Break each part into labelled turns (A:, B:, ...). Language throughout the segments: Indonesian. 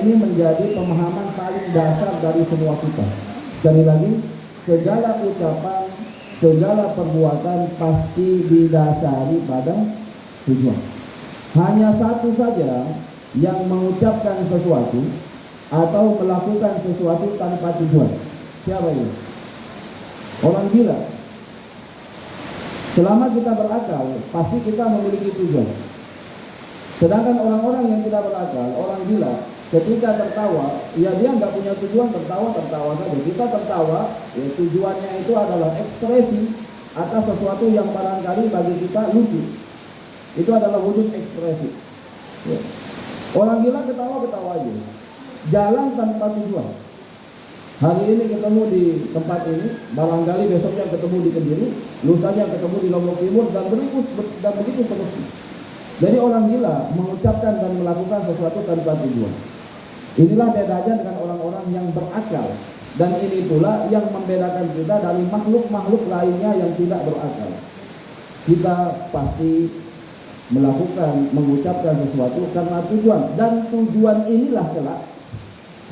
A: Ini menjadi pemahaman paling dasar dari semua kita. Sekali lagi, segala ucapan, segala perbuatan pasti didasari pada tujuan. Hanya satu saja yang mengucapkan sesuatu atau melakukan sesuatu tanpa tujuan. Siapa ini? Orang gila. Selama kita berakal, pasti kita memiliki tujuan. Sedangkan orang-orang yang tidak berakal, orang gila, ketika tertawa, ya dia nggak punya tujuan, tertawa saja. Kita tertawa, ya tujuannya itu adalah ekspresi atas sesuatu yang barangkali bagi kita lucu. Itu adalah wujud ekspresi. Ya. Orang gila ketawa aja, jalan tanpa tujuan. Hari ini ketemu di tempat ini, barangkali besoknya ketemu di Kediri, lusanya ketemu di Lombok Timur, dan begitu seterusnya. Jadi orang gila mengucapkan dan melakukan sesuatu tanpa tujuan. Inilah bedanya dengan orang-orang yang berakal. Dan ini pula yang membedakan kita dari makhluk-makhluk lainnya yang tidak berakal. Kita pasti melakukan, mengucapkan sesuatu karena tujuan. Dan tujuan inilah kelak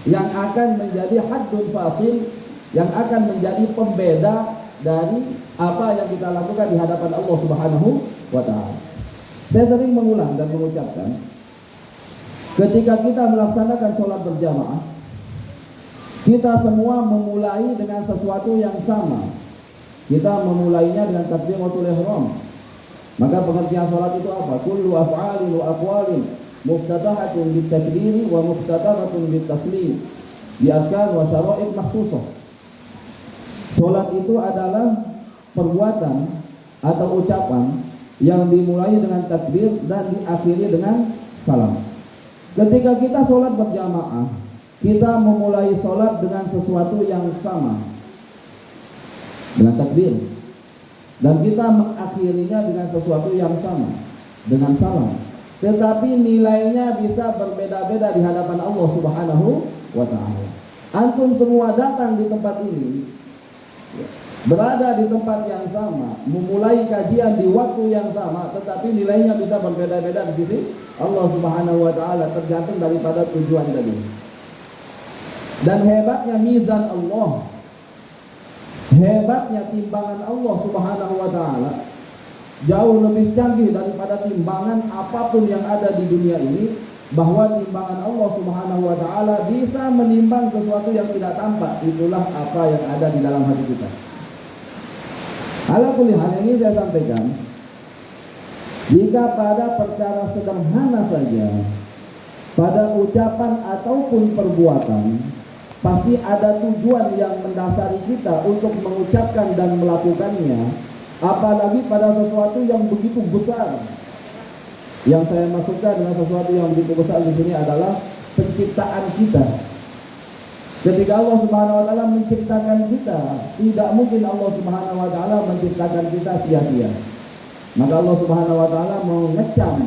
A: yang akan menjadi haddun fasil, yang akan menjadi pembeda dari apa yang kita lakukan di hadapan Allah Subhanahu wa Ta'ala. Saya sering mengulang dan mengucapkan, ketika kita melaksanakan sholat berjamaah, kita semua memulai dengan sesuatu yang sama. Kita memulainya dengan takbiratul ihram. Maka pengertian sholat itu apa? Kullu af'alin wa aqwalin muftatahatun bitakbiri wa muftatahatun bitaslim biarkan wa syara'ib makhsusah. Sholat itu adalah perbuatan atau ucapan yang dimulai dengan takbir dan diakhiri dengan salam. Ketika kita sholat berjamaah, kita memulai sholat dengan sesuatu yang sama, dengan takbir, dan kita mengakhirinya dengan sesuatu yang sama, dengan salam. Tetapi nilainya bisa berbeda-beda di hadapan Allah Subhanahu wa Ta'ala. Antum semua datang di tempat ini, berada di tempat yang sama, memulai kajian di waktu yang sama, tetapi nilainya bisa berbeda-beda di sisi Allah Subhanahu wa Ta'ala, tergantung daripada tujuan tadi. Dan hebatnya mizan Allah, hebatnya timbangan Allah Subhanahu wa Ta'ala, jauh lebih canggih daripada timbangan apapun yang ada di dunia ini, bahwa timbangan Allah Subhanahu wa Ta'ala bisa menimbang sesuatu yang tidak tampak. Itulah apa yang ada di dalam hati kita. Ala kulli hal, ini saya sampaikan, jika pada perkara sederhana saja, pada ucapan ataupun perbuatan, pasti ada tujuan yang mendasari kita untuk mengucapkan dan melakukannya. Apalagi pada sesuatu yang begitu besar. Yang saya masukkan dengan sesuatu yang begitu besar di sini adalah penciptaan kita. Ketika Allah Subhanahu wa Ta'ala menciptakan kita, tidak mungkin Allah Subhanahu wa Ta'ala menciptakan kita sia-sia. Maka Allah Subhanahu wa Ta'ala mengecam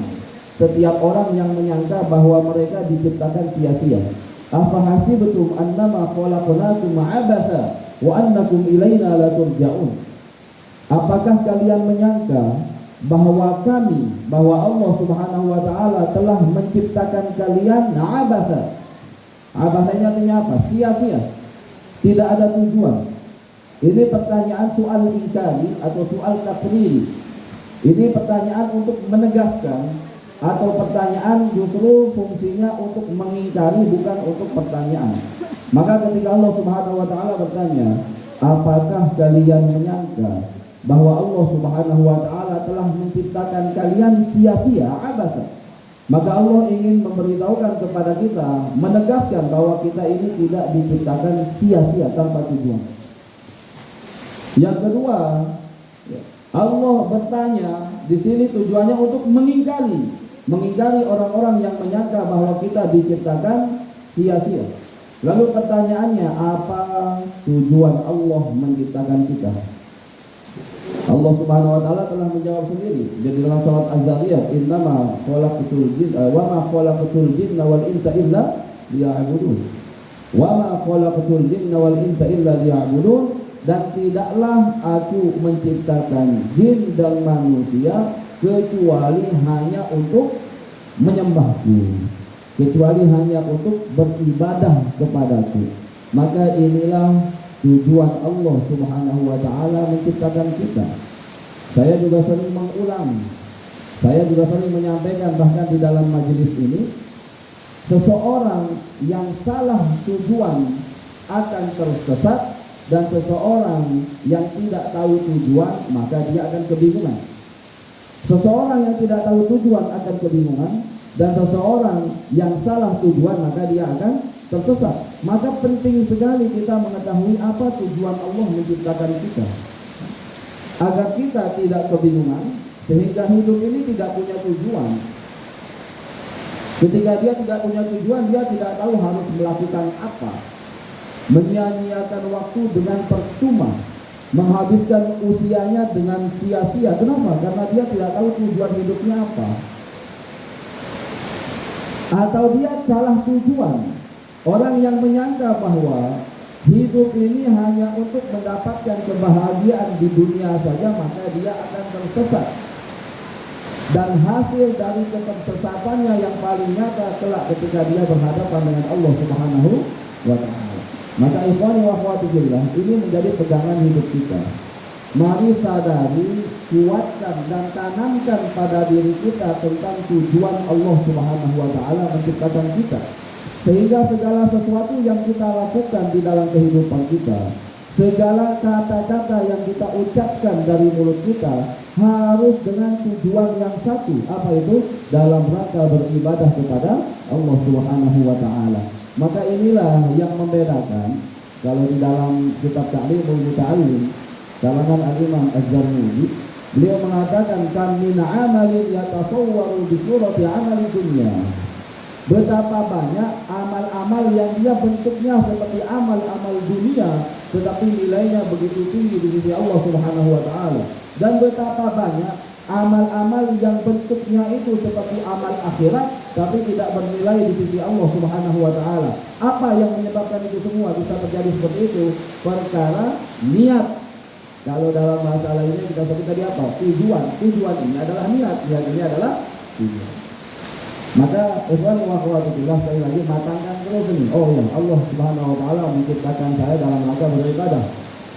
A: setiap orang yang menyangka bahwa mereka diciptakan sia-sia. Afahasibtum annama khalaqnakum abatha wa annakum ilaina la turja'un. Apakah kalian menyangka bahwa Allah Subhanahu wa Ta'ala telah menciptakan kalian abatha? Abathanya artinya apa? Sia-sia, tidak ada tujuan. Ini pertanyaan soal ingkari atau soal takriri. Ini pertanyaan untuk menegaskan, atau pertanyaan justru fungsinya untuk mengingkari, bukan untuk pertanyaan. Maka ketika Allah Subhanahu wa Ta'ala bertanya, apakah kalian menyangka bahwa Allah Subhanahu wa Ta'ala telah menciptakan kalian sia-sia, abatha? Maka Allah ingin memberitahukan kepada kita, menegaskan bahwa kita ini tidak diciptakan sia-sia tanpa tujuan. Yang kedua, Allah bertanya di sini tujuannya untuk mengingkari orang-orang yang menyangka bahwa kita diciptakan sia-sia. Lalu pertanyaannya, apa tujuan Allah menciptakan kita? Allah Subhanahu wa Ta'ala telah menjawab sendiri di dalam surat Az-Zariyat, innama khalaqtul jinna wa ma khalaqtul jinna wal insa illa liya'budun. Wa ma khalaqtul jinna wal insa illa liya'budun. Dan tidaklah aku menciptakan jin dan manusia kecuali hanya untuk menyembahku. kecuali hanya untuk beribadah kepadaku. Maka inilah tujuan Allah Subhanahu wa ta'ala menciptakan kita. Saya juga sering mengulang, saya juga sering menyampaikan bahkan di dalam majelis ini, seseorang yang salah tujuan akan tersesat, dan seseorang yang tidak tahu tujuan maka dia akan kebingungan. Seseorang yang tidak tahu tujuan akan kebingungan, dan seseorang yang salah tujuan maka dia akan tersesat. Maka penting sekali kita mengetahui apa tujuan Allah menciptakan kita, agar kita tidak kebingungan, sehingga hidup ini tidak punya tujuan. Ketika dia tidak punya tujuan, dia tidak tahu harus melakukan apa, menyia-nyiakan waktu dengan percuma, menghabiskan usianya dengan sia-sia. Kenapa? Karena dia tidak tahu tujuan hidupnya apa. Atau dia salah tujuan. Orang yang menyangka bahwa hidup ini hanya untuk mendapatkan kebahagiaan di dunia saja, maka dia akan tersesat. Dan hasil dari ketersesatannya yang paling nyata kelak ketika dia berhadapan dengan Allah Subhanahu wa ta'ala. Maka ikhwani wa akhwati fillah, ini menjadi pegangan hidup kita. Mari sadari, kuatkan dan tanamkan pada diri kita tentang tujuan Allah Subhanahu wa ta'ala menciptakan kita. Sehingga segala sesuatu yang kita lakukan di dalam kehidupan kita, segala kata-kata yang kita ucapkan dari mulut kita harus dengan tujuan yang satu. Apa itu? Dalam rangka beribadah kepada Allah Subhanahu wa ta'ala. Maka inilah yang membedakan. Kalau di dalam kitab Ta'limul Muta'allim kalangan Al-Imam Az-Zarnuji, beliau mengatakan kan min amalin yatasawwaru bi surati amali dunya. Betapa banyak amal-amal yang dia bentuknya seperti amal-amal dunia, tetapi nilainya begitu tinggi di sisi Allah Subhanahu wa ta'ala. Dan betapa banyak amal-amal yang bentuknya itu seperti amal akhirat, tapi tidak bernilai di sisi Allah Subhanahu wa ta'ala. Apa yang menyebabkan itu semua bisa terjadi seperti itu? Perkara niat. Kalau dalam masalah ini kita sebut tadi apa? Tujuan. Tujuan ini adalah niat. Niat ini adalah tujuan. Maka ikhwan wa akhwati fillah, sekali lagi matangkan terus ini. Oh ya, Allah Subhanahu wa ta'ala menciptakan saya dalam rangka beribadah.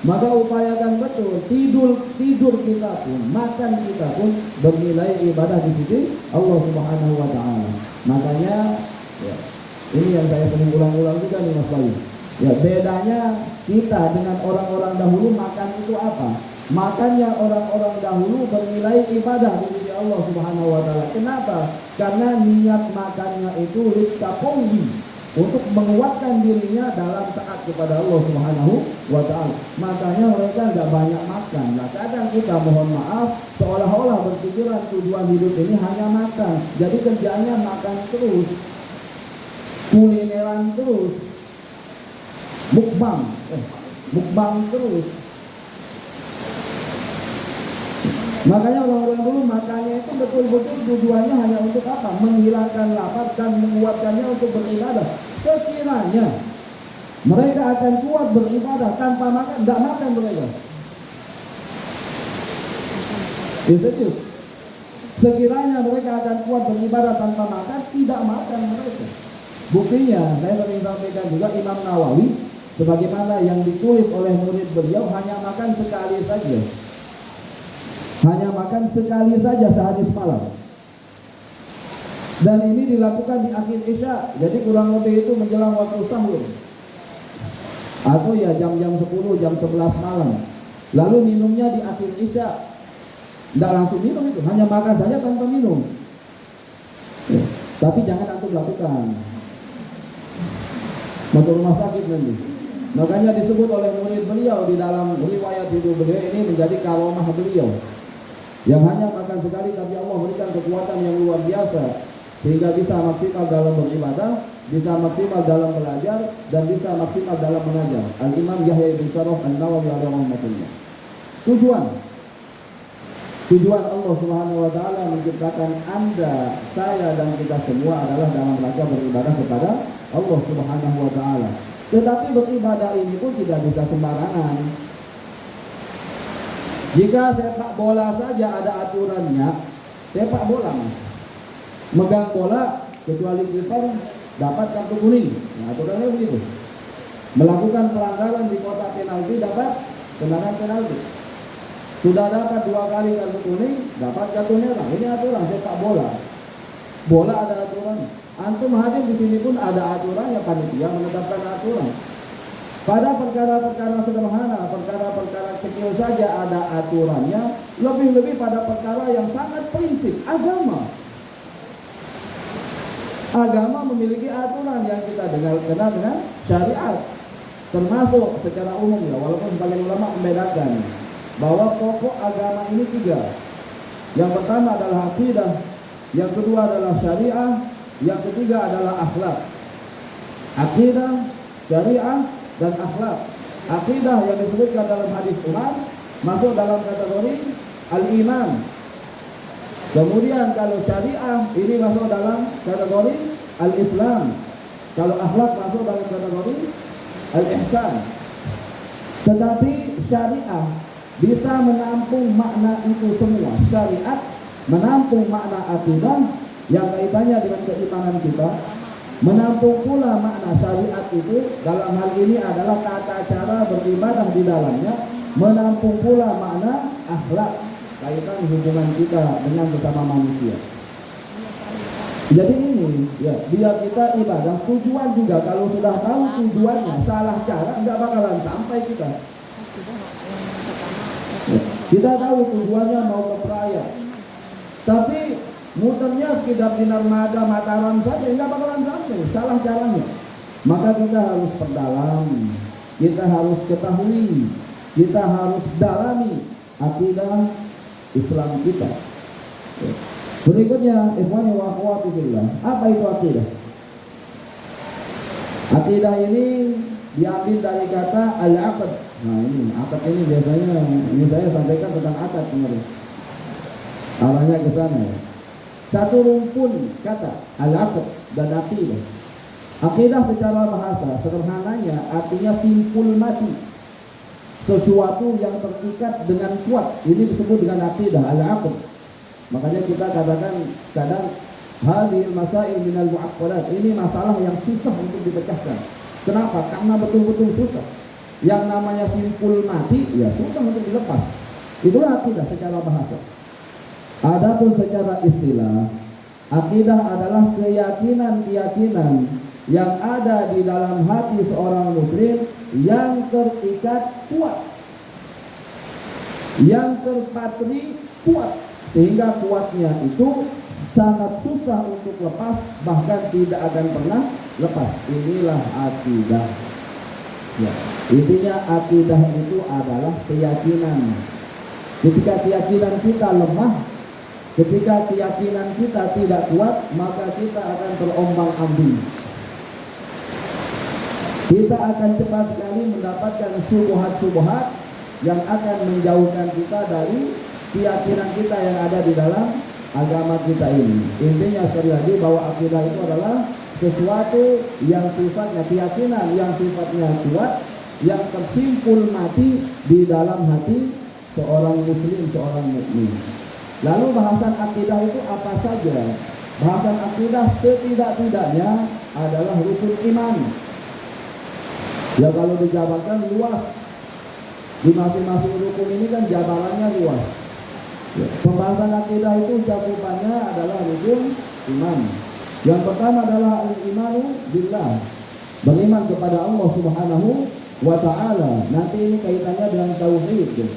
A: Maka upayakan betul tidur kita pun, makan kita pun bernilai ibadah di sisi Allah Subhanahu wa ta'ala. Makanya ya, ini yang saya sering ulang-ulang juga nih Mas Bayu. Ya, bedanya kita dengan orang-orang dahulu makan itu apa? Makannya orang-orang dahulu bernilai ibadah di sisi Allah Subhanahu wa ta'ala. Kenapa? Karena niat makannya itu littaqawwi, untuk menguatkan dirinya dalam taat kepada Allah Subhanahu wa ta'ala. Makanya mereka enggak banyak makan. Nah, kadang kita mohon maaf seolah-olah berpikiran tujuan hidup ini hanya makan. Jadi kerjanya makan terus, kulineran terus, mukbang terus. Makanya orang-orang dulu makannya itu betul-betul tujuannya hanya untuk apa? Menghilangkan lapar dan menguatkannya untuk beribadah. Sekiranya mereka akan kuat beribadah tanpa makan, tidak makan mereka. Serius. Sekiranya mereka akan kuat beribadah tanpa makan, tidak makan mereka. Buktinya, saya sering sampaikan juga, Imam Nawawi, sebagaimana yang ditulis oleh murid beliau, hanya makan sekali saja. Hanya makan sekali saja sehari semalam. Dan ini dilakukan di akhir Isya. Jadi kurang lebih itu menjelang waktu sahur. Atau ya jam-jam 10, jam 11 malam. Lalu minumnya di akhir Isya. Tidak langsung minum itu, hanya makan saja tanpa minum. Tapi jangan antum lakukan. Masuk rumah sakit nanti. Makanya disebut oleh murid beliau di dalam riwayat hidup beliau ini menjadi karomah beliau. Yang hanya makan sekali tapi Allah berikan kekuatan yang luar biasa sehingga bisa maksimal dalam beribadah, bisa maksimal dalam belajar, dan bisa maksimal dalam mengajar. Al-Imam Yahya bin Sharaf An-Nawawi alaihi rahmatullah. Tujuan Allah Subhanahu wa ta'ala menciptakan Anda, saya, dan kita semua adalah dalam rangka beribadah kepada Allah Subhanahu wa ta'ala. Tetapi beribadah ini pun tidak bisa sembarangan. Jika sepak bola saja ada aturannya, sepak bola mas, megang bola kecuali kiper dapat kartu kuning. Nah, aturannya begitu. Melakukan pelanggaran di kotak penalti dapat tendangan penalti. Sudah dapat 2 kali kartu kuning, dapat kartu merah. Ini aturan sepak bola. Bola ada aturan. Antum hadir di sini pun ada aturan, ya panitia menetapkan aturan. Pada perkara-perkara sederhana, perkara-perkara kecil saja ada aturannya. Lebih-lebih pada perkara yang sangat prinsip, agama. Agama memiliki aturan yang kita kenal dengan syariat. Termasuk secara umum ya, walaupun sebagian ulama membedakan bahwa pokok agama ini 3. Yang pertama adalah akidah, yang kedua adalah syariah, yang ketiga adalah akhlak. Akidah, syariah, dan akhlak. Akidah yang disebutkan dalam hadis Umar masuk dalam kategori al-iman. Kemudian kalau syariah ini masuk dalam kategori al-islam. Kalau akhlak masuk dalam kategori al-ihsan. Tetapi syariah bisa menampung makna itu semua. Syariat menampung makna akidah yang kaitannya dengan keimanan kita, menampung pula makna syariat itu dalam hal ini adalah tata cara beribadah di dalamnya, menampung pula makna akhlak kaitan hubungan kita dengan bersama manusia. Jadi ini ya, biar kita ibadah, tujuan juga kalau sudah tahu tujuannya, salah cara nggak bakalan sampai kita. Ya, kita tahu tujuannya mau ke peraya, tapi muternya sekedar di Narmada Mataram saja nggak bakalan sampai, salah caranya. Maka kita harus perdalam, kita harus ketahui, kita harus dalami akidah Islam kita. Berikutnya, ikhwani wa akhwati fillah, apa itu akidah? Akidah ini diambil dari kata al-aqd. Nah ini, akad ini biasanya, ini saya sampaikan tentang akad kemarin. Arahnya ke sana ya. Satu rumpun kata al-aqd dan akidah. Akidah secara bahasa sederhananya artinya simpul mati, sesuatu yang terikat dengan kuat. Ini disebut dengan akidah al-aqd. Makanya kita katakan kadang hadhil masail minal mu'aqqadat, ini masalah yang susah untuk dipecahkan. Kenapa? Karena betul-betul susah. Yang namanya simpul mati ya susah untuk dilepas. Itulah akidah secara bahasa. Adapun secara istilah, akidah adalah keyakinan-keyakinan yang ada di dalam hati seorang muslim yang terikat kuat, yang terpatri kuat, sehingga kuatnya itu sangat susah untuk lepas, bahkan tidak akan pernah lepas. Inilah akidah. Ya, intinya akidah itu adalah keyakinan. Ketika keyakinan kita lemah, ketika keyakinan kita tidak kuat, maka kita akan terombang-ambing. Kita akan cepat sekali mendapatkan syubhat-syubhat yang akan menjauhkan kita dari keyakinan kita yang ada di dalam agama kita ini. Intinya sekali lagi bahwa akidah itu adalah sesuatu yang sifatnya keyakinan, yang sifatnya kuat, yang tersimpul mati di dalam hati seorang muslim, seorang mukmin. Lalu bahasan akidah itu apa saja? Bahasan akidah setidak-tidaknya adalah rukun iman. Ya kalau dijabarkan luas. Di masing-masing rukun ini kan jabarannya luas. Ya, pembahasan akidah itu cakupannya adalah rukun iman. Yang pertama adalah al-imanu billah, beriman kepada Allah Subhanahu wa ta'ala. Nanti ini kaitannya dengan tauhid,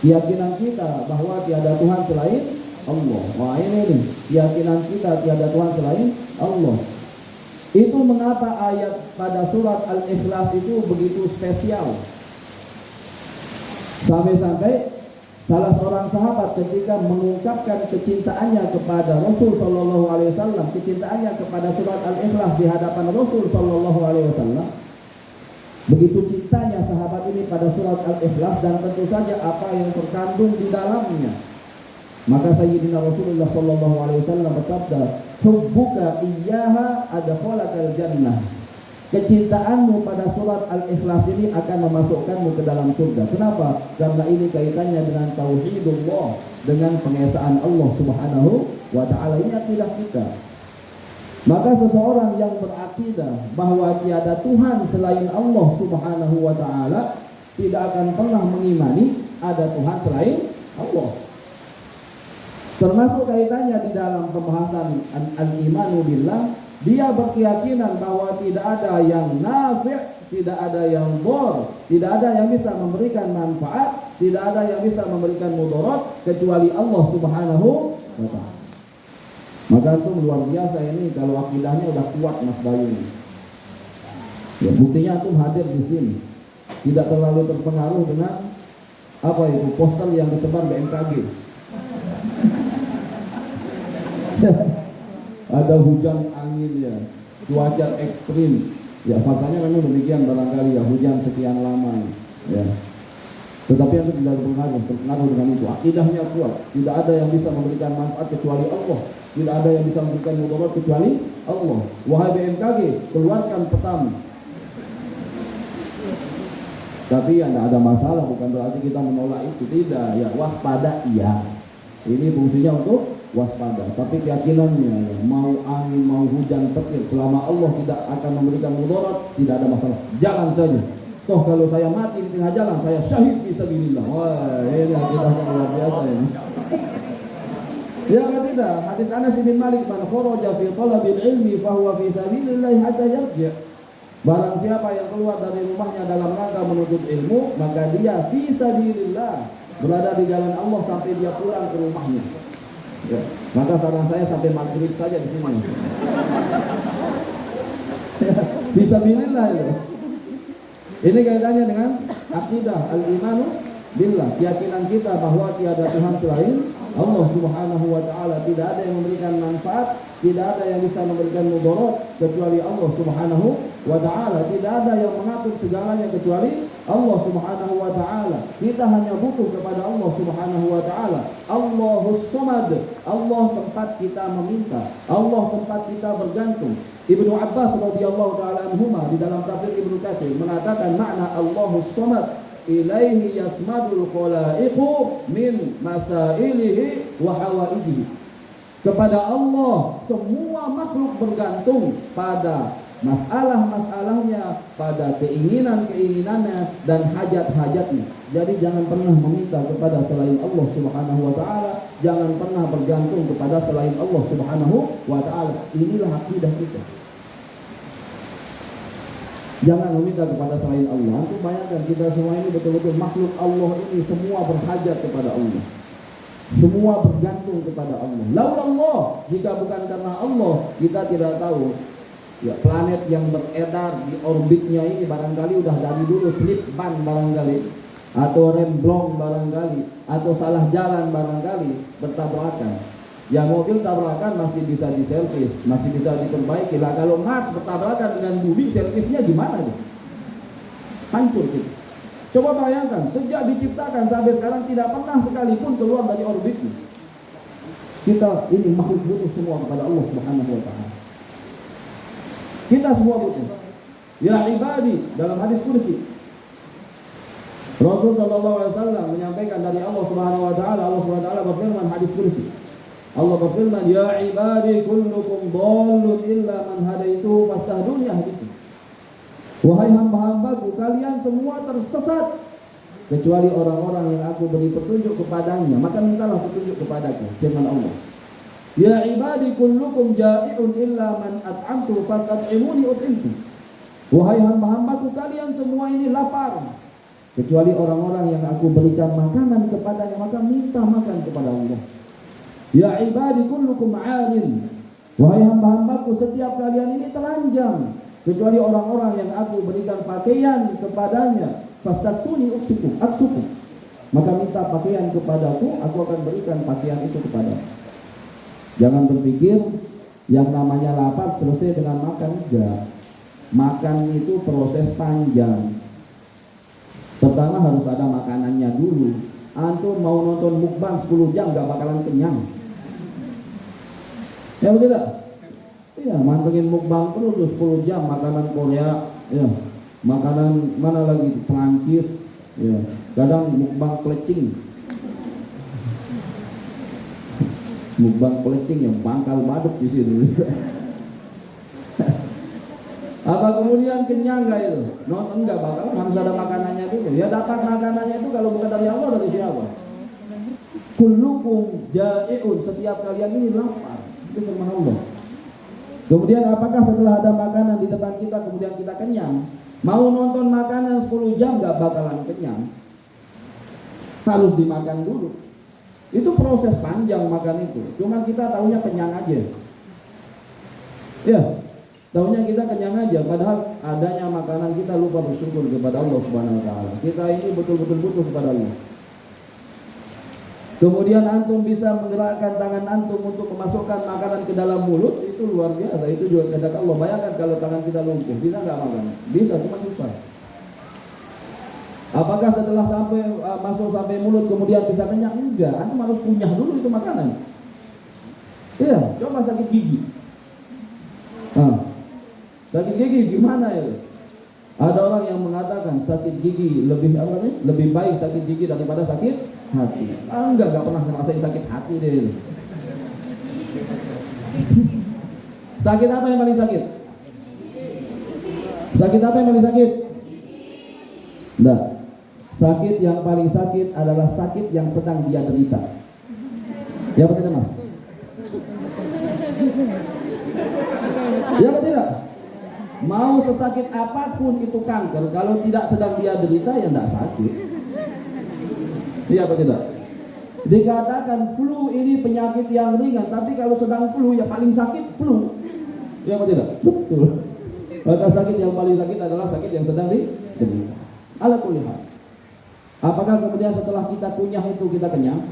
A: keyakinan kita bahwa tiada Tuhan selain Allah. Wah ini nih, keyakinan kita tiada Tuhan selain Allah. Itu mengapa ayat pada surat Al-Ikhlas itu begitu spesial, sampai-sampai salah seorang sahabat ketika mengungkapkan kecintaannya kepada Rasul Sallallahu Alaihi Wasallam, kecintaannya kepada surat Al-Ikhlas di hadapan Rasul Sallallahu Alaihi Wasallam, begitu cintanya sahabat ini pada surat Al-Ikhlas dan tentu saja apa yang terkandung di dalamnya, maka Sayyidina Rasulullah Sallallahu Alaihi Wasallam bersabda, hubbuka iyyaha adkhalakal jannah. Kecintaanmu pada surat Al-Ikhlas ini akan memasukkanmu ke dalam surga. Kenapa? Karena ini kaitannya dengan tauhidullah, dengan pengesaan Allah Subhanahu wa ta'ala. Ini akidah kita. Maka seseorang yang berakidah bahwa tiada Tuhan selain Allah Subhanahu wa taala tidak akan pernah mengimani ada Tuhan selain Allah. Termasuk kaitannya di dalam pembahasan al-imanu billah, dia berkeyakinan bahwa tidak ada yang nafi', tidak ada yang dhar, tidak ada yang bisa memberikan manfaat, tidak ada yang bisa memberikan mudarat kecuali Allah Subhanahu wa taala. Maka itu luar biasa ini kalau akidahnya udah kuat Mas Bayu. Ya, buktinya antum hadir di sini. Tidak terlalu terpengaruh dengan apa itu poster yang disebar BMKG. Ada hujan angin ya, cuaca ekstrim. Ya faktanya memang demikian barangkali ya, hujan sekian lama ya. Tetapi itu tidak terpengaruh dengan itu. Akidahnya kuat. Tidak ada yang bisa memberikan manfaat kecuali Allah. Tidak ada yang bisa memberikan mudarat kecuali Allah. Wahai BMKG, keluarkan petamu. Tapi ya tidak ada masalah, bukan berarti kita menolak itu. Tidak, ya waspada iya. Ini fungsinya untuk waspada. Tapi keyakinannya ya, mau angin, mau hujan petir, selama Allah tidak akan memberikan mudarat, tidak ada masalah. Jalan saja. Toh kalau saya mati di tengah jalan, saya syahid fisabilillah. Wah, ini akidahnya luar biasa ini. Ya kan tidak? Hadis Anas bin Malik, man kharaja fi talabil ilmi fa huwa fi sabilillah hatta yarji'. Barang siapa yang keluar dari rumahnya dalam rangka menuntut ilmu, maka dia fi sabilillah, berada di jalan Allah sampai dia pulang ke rumahnya. Ya. Maka saran saya sampai maghrib saja di sini. Fi sabilillah ya. Ini kaitannya dengan akidah al-imanu billah, keyakinan kita bahwa tiada Tuhan selain Allah Subhanahu wa taala, tidak ada yang memberikan manfaat, tidak ada yang bisa memberikan mudarat kecuali Allah Subhanahu wa taala, tidak ada yang mengatur segalanya kecuali Allah Subhanahu wa taala. Kita hanya butuh kepada Allah Subhanahu wa taala. Allahus Samad, Allah tempat kita meminta, Allah tempat kita bergantung. Ibnu Abbas radhiyallahu taala anhuma di dalam tafsir Ibnu Katsir mengatakan makna Allahus Samad, ilaihi yasmadul khalaiqu min masailihi wa hawaijihi. Kepada Allah semua makhluk bergantung pada masalah-masalahnya, pada keinginan-keinginannya dan hajat-hajatnya. Jadi jangan pernah meminta kepada selain Allah Subhanahu wa taala, jangan pernah bergantung kepada selain Allah Subhanahu wa taala. Inilah akidah kita. Jangan meminta kepada selain Allah. Untuk bayangkan kita semua ini betul-betul makhluk Allah ini semua berhajat kepada Allah. Semua bergantung kepada Allah. Laulallah, jika bukan karena Allah, kita tidak tahu. Ya, planet yang beredar di orbitnya ini barangkali udah dari dulu slip ban barangkali, atau remblong barangkali, atau salah jalan barangkali, bertabrakan. Ya mobil tabrakan masih bisa diservis, masih bisa diperbaiki lah. Kalau Mars bertabrakan dengan bumi, servisnya gimana nih? Hancur gitu. Coba bayangkan, sejak diciptakan sampai sekarang tidak pernah sekalipun keluar dari orbitnya. Kita ini makhluk butuh semua kepada Allah Subhanahu wa taala. Kita semua butuh. Ya ibadi, dalam hadis kursi Rasul sallallahu alaihi wasallam menyampaikan dari Allah Subhanahu wa taala, Allah Subhanahu wa taala berfirman hadis kursi. Allah berfirman, ya ibadi kullukum dhallun illa man hadaitu fastahduni ahdikum. Wahai hamba-hambaku, kalian semua tersesat kecuali orang-orang yang aku beri petunjuk kepadanya, maka mintalah petunjuk kepadaku. Firman Allah. Ya ibadi kullukum ja'i'un illa man at'amtu fat'imuni ut'imtu. Wahai hamba-hambaku, kalian semua ini lapar kecuali orang-orang yang aku berikan makanan kepadanya, maka minta makan kepada Allah. Ya ibadi kullukum 'arin. Wahai hamba-hambaku, setiap kalian ini telanjang kecuali orang-orang yang aku berikan pakaian kepadanya. Fastaksuni aksuku. Maka minta pakaian kepadaku, aku akan berikan pakaian itu kepadamu. Jangan berpikir yang namanya lapar selesai dengan makan. Enggak. Makan itu proses panjang. Pertama harus ada makanannya dulu. Antum mau nonton mukbang 10 jam gak bakalan kenyang. Ya betul tak? Iya, mantengin mukbang terus 10 jam makanan Korea, ya. Makanan mana lagi? Prancis, ya. Kadang mukbang plecing. Mukbang plecing yang bangkal badut di sini. Apa kemudian kenyang nggak itu? Enggak, bakal harus ada makanannya dulu. Ya dapat makanannya itu kalau bukan dari Allah, dari siapa? Kullukum ja'i'un, setiap kalian ini lapar. Itu firman Allah. Kemudian apakah setelah ada makanan di depan kita kemudian kita kenyang? Mau nonton makanan 10 jam nggak bakalan kenyang. Harus dimakan dulu. Itu proses panjang makan itu. Cuma kita taunya kenyang aja. Ya, taunya kita kenyang aja. Padahal adanya makanan kita lupa bersyukur kepada Allah Subhanahu Wa Taala. Kita ini betul-betul butuh kepada Allah. Kemudian antum bisa menggerakkan tangan antum untuk memasukkan makanan ke dalam mulut, itu luar biasa. Itu juga kehendak Allah. Bayangkan kalau tangan kita lumpuh, bisa nggak makan? Bisa, cuma susah. Apakah setelah sampai masuk sampai mulut kemudian bisa kenyang? Enggak, antum harus kunyah dulu itu makanan. Iya, coba sakit gigi. Sakit gigi gimana ya? Ada orang yang mengatakan sakit gigi lebih baik sakit gigi daripada sakit hati. Enggak pernah ngerasain sakit hati deh. Sakit apa yang paling sakit? Sakit apa yang paling sakit? Enggak. Sakit yang paling sakit adalah sakit yang sedang dia derita. Ya betul Mas? Ya betul tidak? Mau sesakit apapun itu kanker, kalau tidak sedang dia derita ya tidak sakit. Iya atau tidak? Dikatakan flu ini penyakit yang ringan, tapi kalau sedang flu ya paling sakit flu. Iya atau tidak? Betul. Maka sakit yang paling sakit adalah sakit yang sedang diderita. Ala kulli hal. Apakah kemudian setelah kita kunyah itu kita kenyang?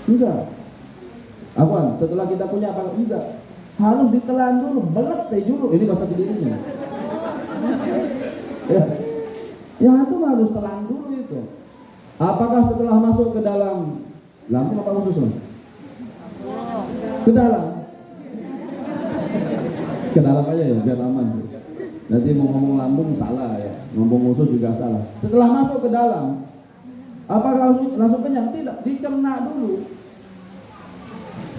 A: Enggak. Apaan? Setelah kita kunyah apa? Enggak. Harus ditelan dulu, belet dulu. Ini bahasa dirinya. Ya itu harus telan dulu itu. Apakah setelah masuk ke dalam lambung apa usus? Ke dalam. Ke dalam aja ya, biar aman. Nanti mau ngomong lambung salah ya, ngomong usus juga salah. Setelah masuk ke dalam, apakah langsung kenyang? Tidak, dicerna dulu.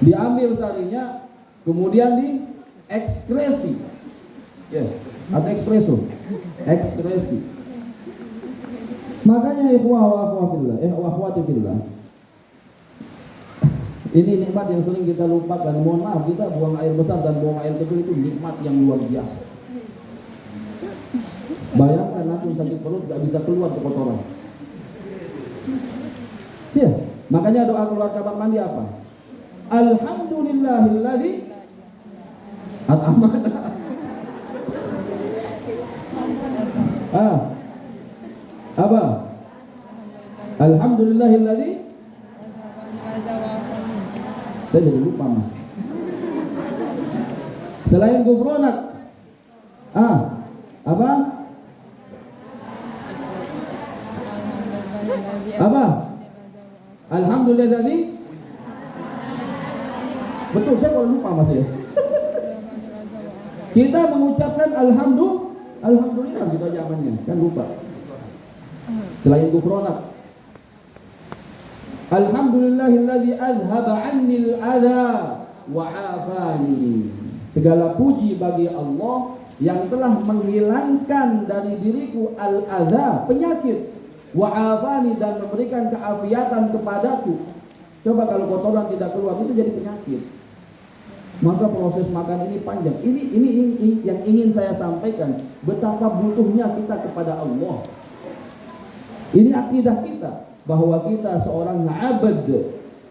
A: Diambil sarinya, kemudian diekskresi, ya, atau ekspreso, ekskresi. Makanya ikhwah akhwati fillah, ini nikmat yang sering kita lupakan. Mohon maaf, kita buang air besar dan buang air kecil itu nikmat yang luar biasa. Bayangkan antum sakit perut gak bisa keluar kotoran. Ya, makanya doa keluar kamar mandi apa? Alhamdulillahilladzi at'amana. Apa? Alhamdulillahilladzi. Saya jadi lupa Mas. Selain gufronak. Apa? Apa? Alhamdulillahilladzi. Betul, saya kalau lupa Mas ya. Kita mengucapkan alhamdulillah kita zamannya, kan lupa. Selain gufronak. Alhamdulillahilladzi azhaba 'annil adza wa 'afani. Segala puji bagi Allah yang telah menghilangkan dari diriku al-adza, penyakit, wa 'afani, dan memberikan keafiatan kepadaku. Coba kalau kotoran tidak keluar itu jadi penyakit. Maka proses makan ini panjang. Ini yang ingin saya sampaikan, betapa butuhnya kita kepada Allah. Ini akidah kita bahwa kita seorang abad.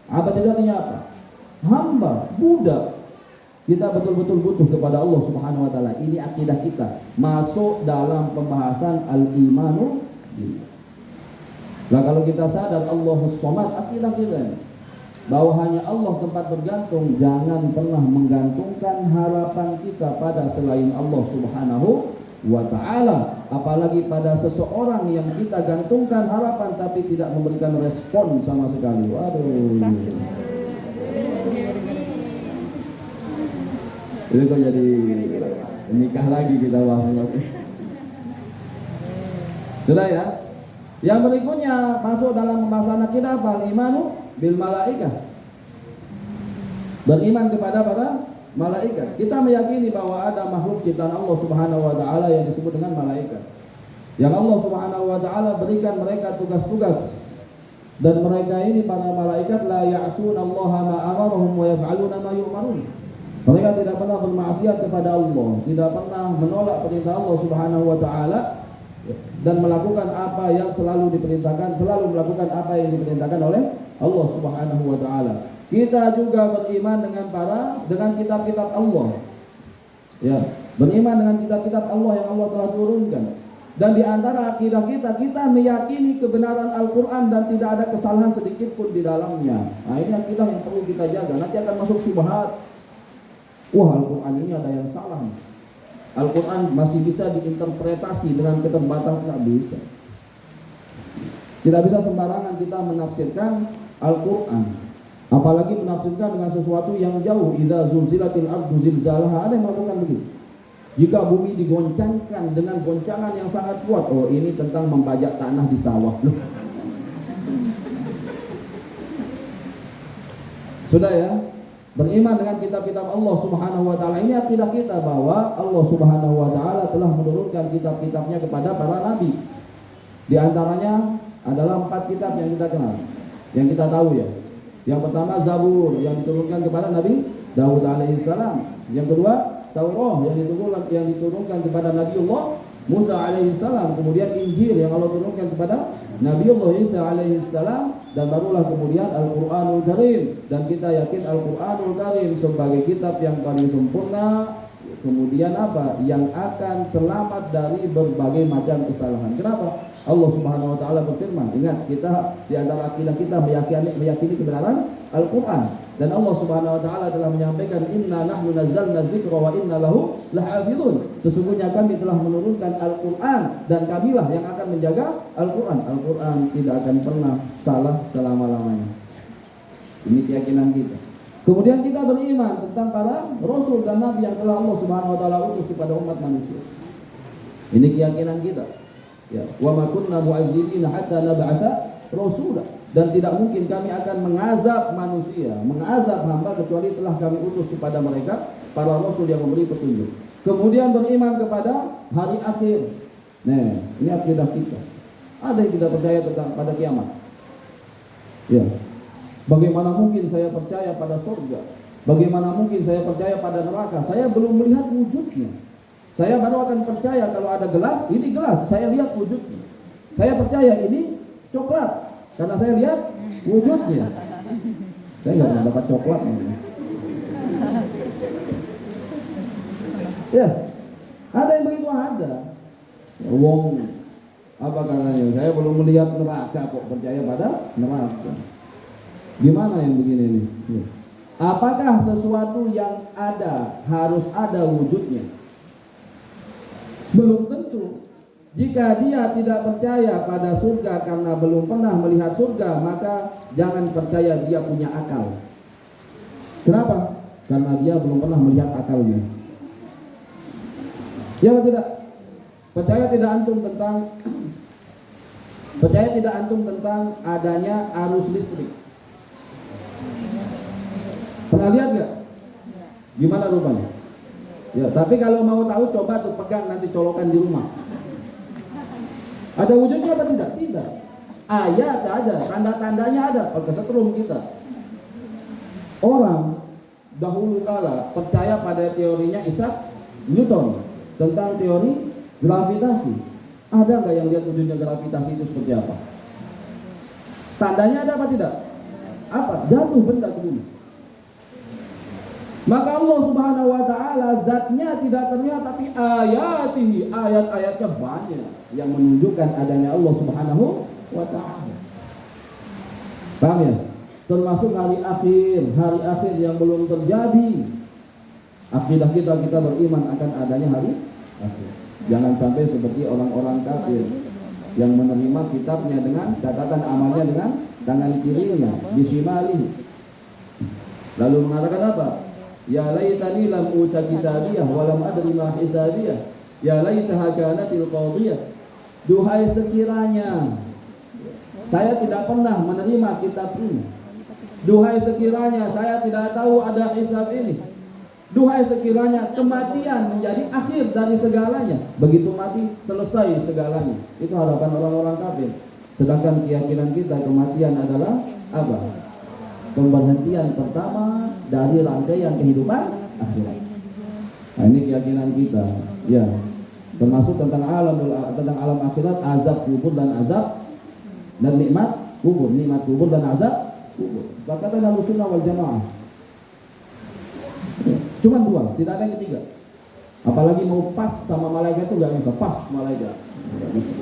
A: Abad itu artinya apa? Hamba, budak. Kita betul-betul butuh kepada Allah Subhanahu wa taala. Ini akidah kita. Masuk dalam pembahasan al-imanu. Nah, kalau kita sadar Allahus Samad, akidah kita ini bahwa hanya Allah tempat bergantung, jangan pernah menggantungkan harapan kita pada selain Allah Subhanahu wa ta'ala, apalagi pada seseorang yang kita gantungkan harapan tapi tidak memberikan respon sama sekali. Waduh, itu kok jadi nikah lagi kita bahas. Sudah ya. Yang berikutnya masuk dalam pembahasan akidah apa? Imanu bil malaikah. Beriman kepada para malaikat. Kita meyakini bahwa ada makhluk ciptaan Allah Subhanahu wa taala yang disebut dengan malaikat. Yang Allah Subhanahu wa taala berikan mereka tugas-tugas, dan mereka ini para malaikat la ya'sunallaha ma amarahum wa yaf'aluna ma yu'marun. Mereka tidak pernah bermaksiat kepada Allah, tidak pernah menolak perintah Allah Subhanahu wa taala, dan melakukan apa yang selalu diperintahkan, selalu melakukan apa yang diperintahkan oleh Allah Subhanahu wa taala. Kita juga beriman dengan kitab-kitab Allah. Ya, beriman dengan kitab-kitab Allah yang Allah telah turunkan. Dan di antara akidah kita meyakini kebenaran Al-Qur'an dan tidak ada kesalahan sedikit pun di dalamnya. Nah, ini akidah yang perlu kita jaga. Nanti akan masuk syubhat. Wah, Al-Qur'an ini ada yang salah. Al-Quran masih bisa diinterpretasi dengan keterbatasan, tidak bisa. Tidak bisa sembarangan kita menafsirkan Al-Quran, apalagi menafsirkan dengan sesuatu yang jauh. Idza zulzilatil ardu zilzalaha, ada yang melakukan begitu. Jika bumi digoncangkan dengan goncangan yang sangat kuat, oh ini tentang membajak tanah di sawah. Loh. Sudah ya? Beriman dengan kitab-kitab Allah Subhanahu wa taala. Ini akidah kita bahwa Allah Subhanahu wa taala telah menurunkan kitab-kitabnya kepada para nabi. Di antaranya adalah 4 kitab yang kita kenal, yang kita tahu ya. Yang pertama Zabur yang diturunkan kepada Nabi Daud alaihissalam. Yang kedua Taurat yang diturunkan kepada Nabiullah Musa alaihissalam. Kemudian Injil yang Allah turunkan kepada Nabiullah Isa alaihissalam, dan barulah kemudian Al-Qur'anul Karim. Dan kita yakin Al-Qur'anul Karim sebagai kitab yang paling sempurna, kemudian apa? Yang akan selamat dari berbagai macam kesalahan. Kenapa? Allah Subhanahu wa taala berfirman, ingat, kita di antara akidah kita meyakini kebenaran Al-Qur'an. Dan Allah Subhanahu wa taala telah menyampaikan, inna nahnu nazzalna dzikra wa inna lahu lahafizun. Sesungguhnya kami telah menurunkan Al-Qur'an dan kamilah yang akan menjaga Al-Qur'an. Al-Qur'an tidak akan pernah salah selama-lamanya. Ini keyakinan kita. Kemudian kita beriman tentang para rasul dan nabi yang telah Allah Subhanahu wa taala utus kepada umat manusia. Ini keyakinan kita. Ya, wa ma kunna mu'adzibina hatta nab'atha rasula. Dan tidak mungkin kami akan mengazab manusia, mengazab hamba, kecuali telah kami utus kepada mereka para rasul yang memberi petunjuk. Kemudian beriman kepada hari akhir. Nah, ini akidah kita. Ada yang tidak percaya tentang pada kiamat. Ya. Bagaimana mungkin saya percaya pada surga? Bagaimana mungkin saya percaya pada neraka? Saya belum melihat wujudnya. Saya baru akan percaya kalau ada gelas, ini gelas, saya lihat wujudnya. Saya percaya ini coklat, karena saya lihat wujudnya. Saya nggak pernah dapat coklat. Ya, ada yang begitu ada. Wong, apa katanya? Saya belum melihat neraka kok percaya pada neraka. Gimana yang begini nih? Ya. Apakah sesuatu yang ada harus ada wujudnya? Belum tentu. Jika dia tidak percaya pada surga karena belum pernah melihat surga, maka jangan percaya dia punya akal. Kenapa? Karena dia belum pernah melihat akalnya. Ya atau tidak? Percaya tidak antum tentang adanya arus listrik? Pernah lihat nggak? Gimana rupanya? Ya, tapi kalau mau tahu coba tuh pegang, nanti colokan di rumah. Ada wujudnya apa tidak? Tidak. Ayat ada, tanda-tandanya ada, kesetrum kita. Orang dahulu kala percaya pada teorinya Isaac Newton tentang teori gravitasi. Ada nggak yang lihat wujudnya gravitasi itu seperti apa? Tandanya ada apa tidak? Apa? Jatuh benda ke bumi. Maka Allah Subhanahu wa taala zatnya tidak terlihat, tapi ayatihi, ayat-ayatnya banyak yang menunjukkan adanya Allah Subhanahu wa taala. Paham ya? Termasuk hari akhir yang belum terjadi. Akidah kita beriman akan adanya hari akhir. Jangan sampai seperti orang-orang kafir yang menerima kitabnya dengan catatan amalnya dengan tangan kirinya, bisimali. Lalu mengatakan apa? Ya laitani lam uta kitabiyah wa lam adri ma hisabiyah. Ya laitaha kanatil qadiyah. Duhai sekiranya saya tidak pernah menerima kitab ini. Duhai sekiranya saya tidak tahu ada hisab ini. Duhai sekiranya kematian menjadi akhir dari segalanya. Begitu mati selesai segalanya. Itu harapan orang-orang kafir. Sedangkan keyakinan kita kematian adalah apa? Pemberhentian pertama dari rangkaian kehidupan akhirat. Nah, ini keyakinan kita. Ya. Termasuk tentang alam akhirat, azab kubur dan azab dan nikmat kubur, nikmat kubur dan azab kubur. Sepakatan Ahlussunnah wal Jamaah. Cuma dua, tidak ada yang ketiga. Apalagi mau pas sama malaikat itu nggak bisa, pas malaikat. Nggak bisa.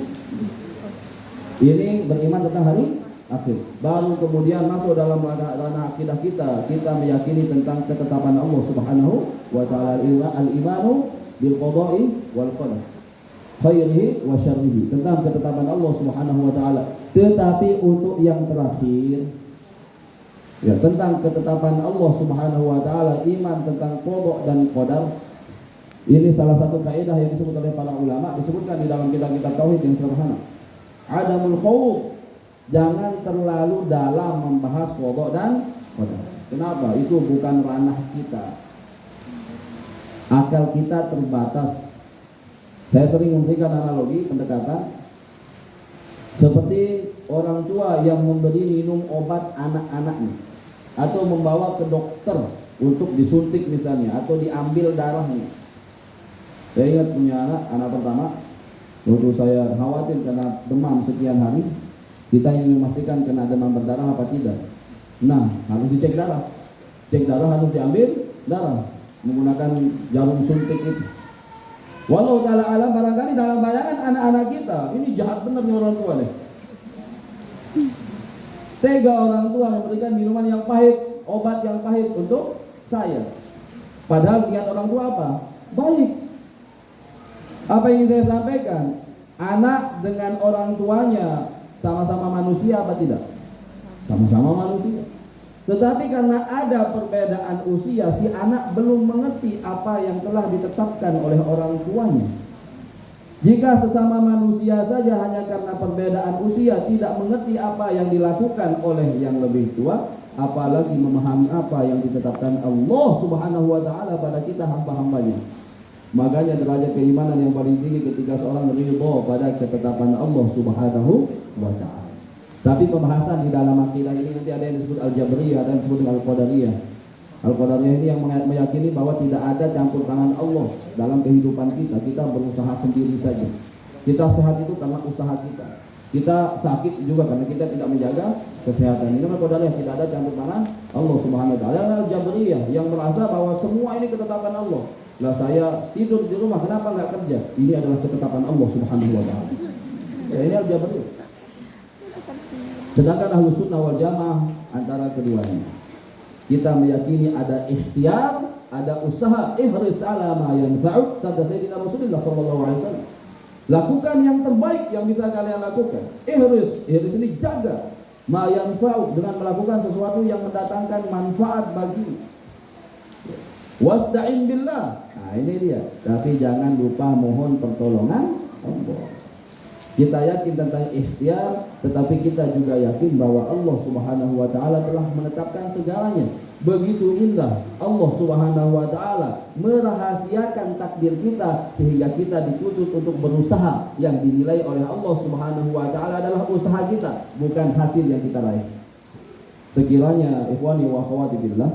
A: Ini beriman tentang hari akhir. Baru kemudian masuk dalam ranah akidah kita. Kita meyakini tentang ketetapan Allah Subhanahu wa taala, al-imanu bil qada'i wal qadar. Khairihi wa syarrihi. Tentang ketetapan Allah Subhanahu wa taala. Tetapi untuk yang terakhir, ya, tentang ketetapan Allah Subhanahu wa taala, iman tentang qada dan qadar. Ini salah satu kaidah yang disebut oleh para ulama, disebutkan di dalam kitab-kitab tauhid yang sederhana. Adamul khauf, jangan terlalu dalam membahas qada dan qadar. Kenapa? Itu bukan ranah kita. Akal kita terbatas. Saya sering memberikan analogi pendekatan seperti orang tua yang memberi minum obat anak-anaknya, atau membawa ke dokter untuk disuntik misalnya, atau diambil darahnya. Saya ingat punya anak pertama, waktu saya khawatir karena demam sekian hari, kita ingin memastikan kena demam berdarah apa tidak. Nah, harus dicek darah. Cek darah harus diambil darah menggunakan jarum suntik itu. Walau ta'ala alam, barangkali dalam bayangan anak-anak kita, ini jahat benar nih orang tua nih. Tega orang tua memberikan minuman yang pahit, obat yang pahit untuk saya. Padahal niat orang tua apa? Baik. Apa yang ingin saya sampaikan? Anak dengan orang tuanya sama-sama manusia apa tidak? Sama-sama manusia. Tetapi karena ada perbedaan usia, si anak belum mengerti apa yang telah ditetapkan oleh orang tuanya. Jika sesama manusia saja hanya karena perbedaan usia tidak mengerti apa yang dilakukan oleh yang lebih tua, apalagi memahami apa yang ditetapkan Allah Subhanahu wa taala pada kita hamba-hambanya. Makanya derajat keimanan yang paling tinggi ketika seorang ridho pada ketetapan Allah Subhanahu wa taala. Tapi pembahasan di dalam akidah ini nanti ada yang disebut al-jabriyah dan disebut al-qadariyah. Al-qadariyah ini yang meyakini bahwa tidak ada campur tangan Allah dalam kehidupan kita. Kita berusaha sendiri saja. Kita sehat itu karena usaha kita. Kita sakit juga karena kita tidak menjaga kesehatan. Ini al-qadariyah, tidak ada campur tangan Allah Subhanahu wa taala. Dan al-jabriyah yang merasa bahwa semua ini ketetapan Allah. Lah saya tidur di rumah, kenapa nggak kerja? Ini adalah ketetapan Allah Subhanahu wa taala. Ya, ini al-jabriyah. Sedangkan Ahlussunnah wal Jamaah antara keduanya. Kita meyakini ada ikhtiar, ada usaha, ihris ala ma yanfa'uk, sabda Sayyidina Rasulullah sallallahu alaihi wasallam. Lakukan yang terbaik yang bisa kalian lakukan. Ihris ini jaga ma yanfa'uk, dengan melakukan sesuatu yang mendatangkan manfaat bagimu. Wasta'in billah. Nah, ini dia. Tapi jangan lupa mohon pertolongan Allah. Kita yakin tentang ikhtiar, tetapi kita juga yakin bahwa Allah Subhanahu wa taala telah menetapkan segalanya. Begitu indah Allah Subhanahu wa taala merahasiakan takdir kita sehingga kita dituntut untuk berusaha yang dinilai oleh Allah Subhanahu wa taala adalah usaha kita, bukan hasil yang kita raih. Sekiranya ikhwani wa akhwati billah,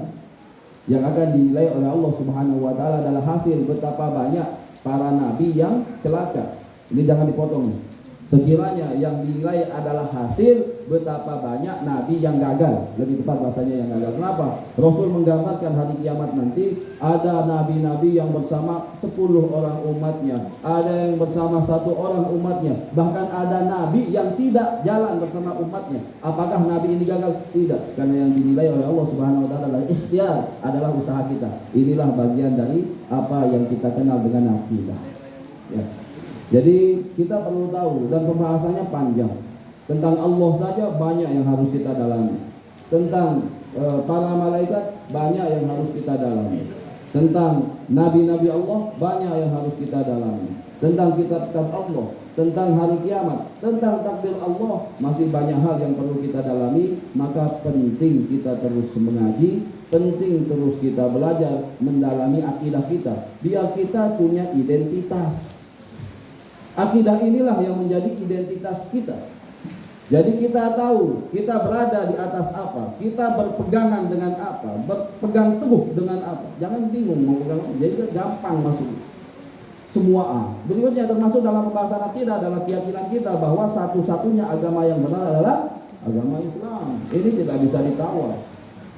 A: yang akan dinilai oleh Allah Subhanahu wa taala adalah hasil betapa banyak para nabi yang celaka. Ini jangan dipotong. Sekiranya yang dinilai adalah hasil betapa banyak nabi yang gagal, lebih tepat bahasanya yang gagal. Kenapa? Rasul menggambarkan hari kiamat nanti ada nabi-nabi yang bersama 10 orang umatnya, ada yang bersama 1 orang umatnya, bahkan ada nabi yang tidak jalan bersama umatnya. Apakah nabi ini gagal? Tidak, karena yang dinilai oleh Allah Subhanahu wa taala adalah ikhtiar, adalah usaha kita. Inilah bagian dari apa yang kita kenal dengan akidah. Ya. Jadi kita perlu tahu, dan pembahasannya panjang. Tentang Allah saja banyak yang harus kita dalami. Tentang para malaikat banyak yang harus kita dalami. Tentang nabi-nabi Allah banyak yang harus kita dalami. Tentang kitab-kitab Allah, tentang hari kiamat, tentang takdir Allah, masih banyak hal yang perlu kita dalami. Maka penting kita terus mengaji, penting terus kita belajar mendalami akidah kita, biar kita punya identitas. Akidah inilah yang menjadi identitas kita. Jadi kita tahu kita berada di atas apa, kita berpegangan dengan apa, berpegang teguh dengan apa. Jangan bingung mau pegang, jadi gampang masuk semua A. Berikutnya termasuk dalam pembahasan akidah adalah keyakinan kita bahwa satu-satunya agama yang benar adalah agama Islam. Ini tidak bisa ditawar.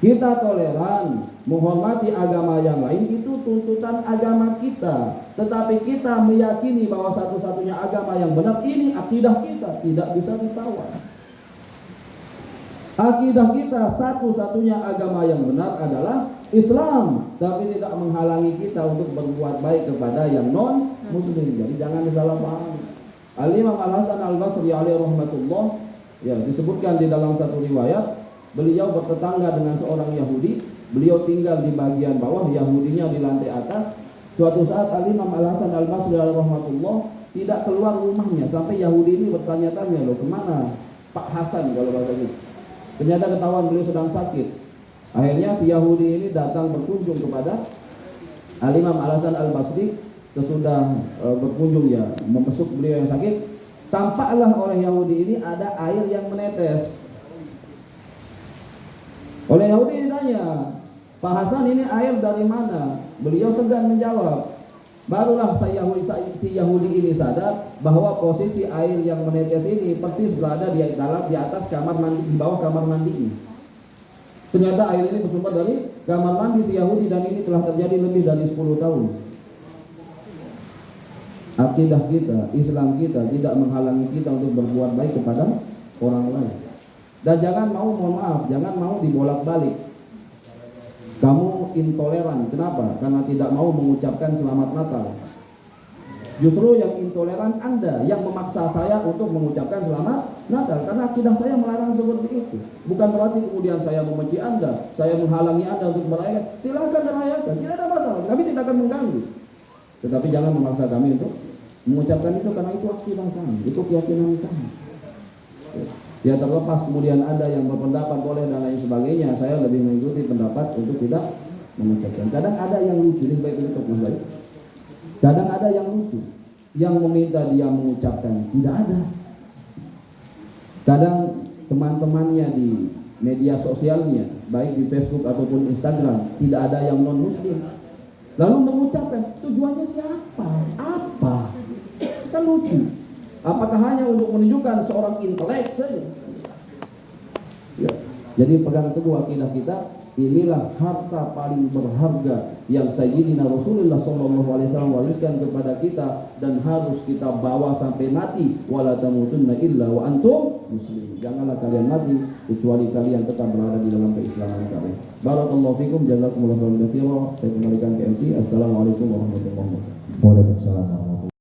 A: Kita toleran, menghormati agama yang lain, itu tuntutan agama kita. Tetapi kita meyakini bahwa satu-satunya agama yang benar, ini akidah kita, tidak bisa ditawar. Akidah kita satu-satunya agama yang benar adalah Islam, tapi tidak menghalangi kita untuk berbuat baik kepada yang non muslim. Jadi jangan disalahpahami. Al-Imam Al-Hasan Al-Basri alaihi rahmatullah, ya, disebutkan di dalam satu riwayat, beliau bertetangga dengan seorang Yahudi. Beliau tinggal di bagian bawah, Yahudinya di lantai atas. Suatu saat Al-Imam Al-Hasan Al-Basri alaihi rahmatullah tidak keluar rumahnya, sampai Yahudi ini bertanya-tanya, loh kemana Pak Hasan kalau bahasa gitu. Ternyata ketahuan beliau sedang sakit. Akhirnya si Yahudi ini datang berkunjung kepada Al-Imam Al-Hasan Al-Basri. Sesudah berkunjung, ya, membesuk beliau yang sakit, tampaklah oleh Yahudi ini ada air yang menetes. Oleh Yahudi ditanya, Pak Hasan, ini air dari mana? Beliau segan menjawab. Barulah si Yahudi ini sadar bahwa posisi air yang menetes ini persis berada di atas kamar mandi, di bawah kamar mandi ini. Ternyata air ini bersumber dari kamar mandi si Yahudi, dan ini telah terjadi lebih dari 10 tahun. Akidah kita, Islam kita tidak menghalangi kita untuk berbuat baik kepada orang lain. Dan jangan mau, mohon maaf, jangan mau dibolak-balik. Kamu intoleran, kenapa? Karena tidak mau mengucapkan selamat Natal. Justru yang intoleran Anda yang memaksa saya untuk mengucapkan selamat Natal, karena akidah saya melarang seperti itu. Bukan berarti kemudian saya membenci Anda, saya menghalangi Anda untuk merayakan. Silakan merayakan, tidak ada masalah. Kami tidak akan mengganggu. Tetapi jangan memaksa kami untuk mengucapkan itu, karena itu akidah kami, itu keyakinan kami. Ya, terlepas kemudian ada yang berpendapat boleh dan lain sebagainya, saya lebih mengikuti pendapat untuk tidak mengucapkan. Kadang ada yang lucu, ini sebagai penutup Mas Bayu. Kadang ada yang lucu, yang meminta dia mengucapkan, tidak ada. Kadang teman-temannya di media sosialnya, baik di Facebook ataupun Instagram, tidak ada yang non muslim. Lalu mengucapkan, tujuannya siapa? Apa? Kan lucu. Apakah hanya untuk menunjukkan seorang intelek saja? Ya. Jadi pegang teguh akidah kita. Inilah harta paling berharga yang Sayyidina Rasulullah SAW wariskan kepada kita, dan harus kita bawa sampai mati. Wala tamutunna illa wa antum muslimun. Janganlah kalian mati kecuali kalian tetap berada di dalam keislaman kalian. Barakallahu fikum, jazakumullahu khairan katsiran. Saya kembalikan ke MC. Assalamualaikum warahmatullahi wabarakatuh.
B: Waalaikumsalam.